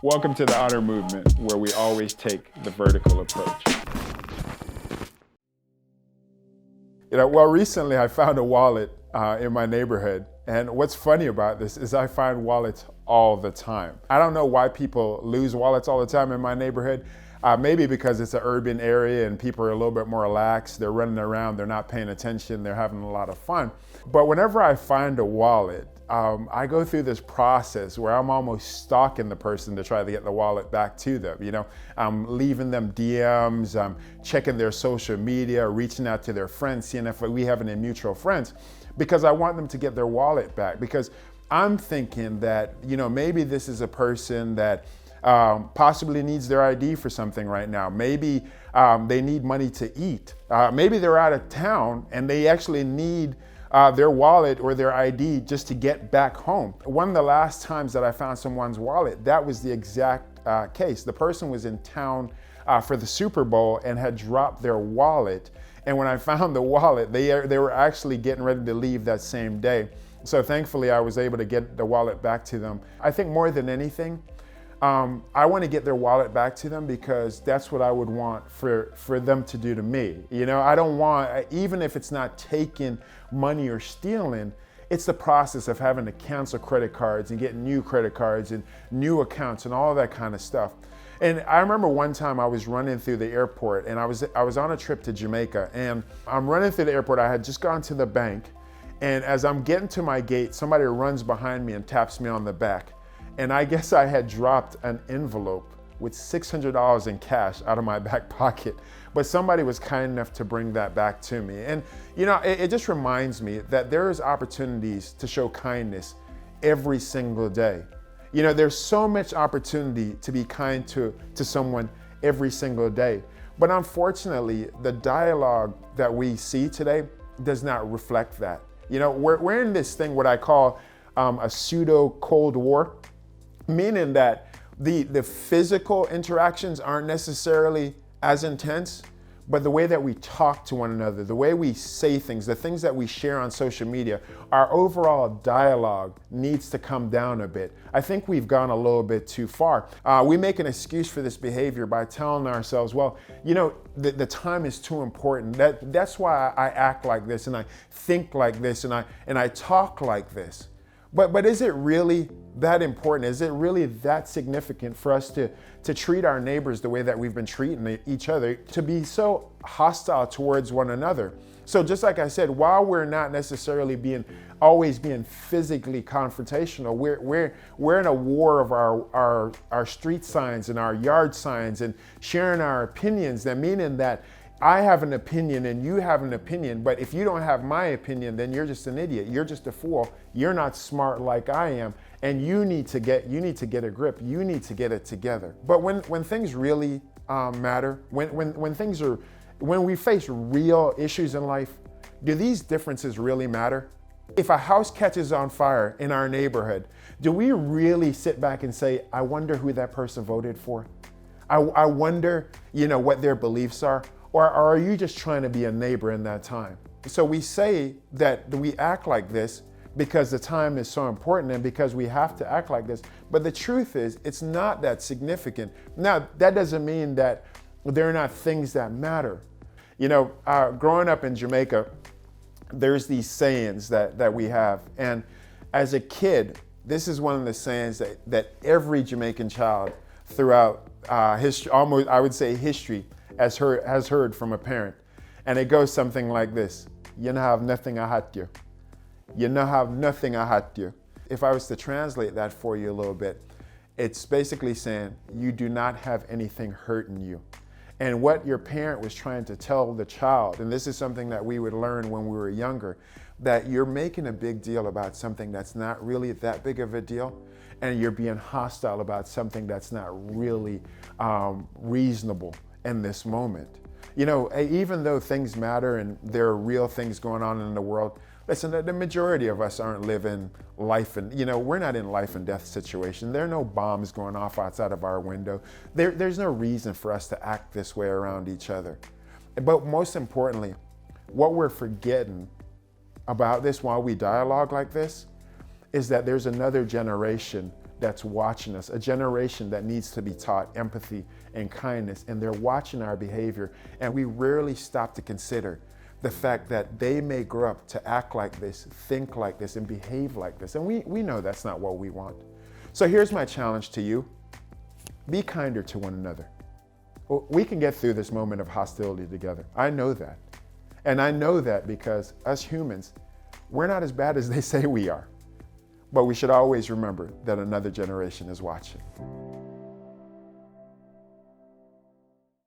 Welcome to the Honor Movement, where we always take the vertical approach. Well, recently I found a wallet in my neighborhood. And what's funny about this is I find wallets all the time. I don't know why people lose wallets all the time in my neighborhood. Maybe because it's an urban area and people are a little bit more relaxed. They're running around, they're not paying attention, they're having a lot of fun. But whenever I find a wallet, I go through this process where I'm almost stalking the person to try to get the wallet back to them. I'm leaving them DMs, I'm checking their social media, reaching out to their friends, seeing if we have any mutual friends, because I want them to get their wallet back. Because I'm thinking that, maybe this is a person that possibly needs their ID for something right now. Maybe they need money to eat. Maybe they're out of town and they actually need their wallet or their ID just to get back home. One of the last times that I found someone's wallet, that was the exact case. The person was in town for the Super Bowl and had dropped their wallet. And when I found the wallet, they were actually getting ready to leave that same day. So thankfully, I was able to get the wallet back to them. I think more than anything, I want to get their wallet back to them because that's what I would want for them to do to me. I don't want, even if it's not taking money or stealing, it's the process of having to cancel credit cards and get new credit cards and new accounts and all that kind of stuff. And I remember one time I was running through the airport and I was on a trip to Jamaica, and I'm running through the airport. I had just gone to the bank, and as I'm getting to my gate, somebody runs behind me and taps me on the back. And I guess I had dropped an envelope with $600 in cash out of my back pocket. But somebody was kind enough to bring that back to me. And it just reminds me that there's opportunities to show kindness every single day. There's so much opportunity to be kind to someone every single day. But unfortunately, the dialogue that we see today does not reflect that. We're in this thing, what I call a pseudo Cold War. Meaning that the physical interactions aren't necessarily as intense, but the way that we talk to one another, the way we say things, the things that we share on social media, our overall dialogue needs to come down a bit. I think we've gone a little bit too far. We make an excuse for this behavior by telling ourselves, well, the time is too important. That's why I act like this and I think like this and I talk like this. But is it really that important? Is it really that significant for us to treat our neighbors the way that we've been treating each other, to be so hostile towards one another? So just like I said, while we're not necessarily always being physically confrontational, we're in a war of our street signs and our yard signs and sharing our opinions. That meaning that I have an opinion and you have an opinion, but if you don't have my opinion, then you're just an idiot. You're just a fool. You're not smart like I am, and you need to get a grip. You need to get it together. But when things really matter, when we face real issues in life, do these differences really matter? If a house catches on fire in our neighborhood, do we really sit back and say, I wonder who that person voted for? I wonder, what their beliefs are? Or are you just trying to be a neighbor in that time? So we say that we act like this because the time is so important and because we have to act like this. But the truth is, it's not that significant. Now, that doesn't mean that there are not things that matter. Growing up in Jamaica, there's these sayings that we have. And as a kid, this is one of the sayings that every Jamaican child throughout history, almost I would say history, has heard from a parent. And it goes something like this: you no have nothing I had you. You no have nothing I had you. If I was to translate that for you a little bit, it's basically saying you do not have anything hurting you. And what your parent was trying to tell the child, and this is something that we would learn when we were younger, that you're making a big deal about something that's not really that big of a deal, and you're being hostile about something that's not really reasonable in this moment. Even though things matter and there are real things going on in the world, listen, the majority of us aren't living life and, we're not in life and death situation. There are no bombs going off outside of our window. There's no reason for us to act this way around each other. But most importantly, what we're forgetting about this while we dialogue like this is that there's another generation that's watching us, a generation that needs to be taught empathy and kindness, and they're watching our behavior, and we rarely stop to consider the fact that they may grow up to act like this, think like this, and behave like this. And we know that's not what we want. So here's my challenge to you. Be kinder to one another. We can get through this moment of hostility together. I know that. And I know that because us humans, we're not as bad as they say we are. But we should always remember that another generation is watching.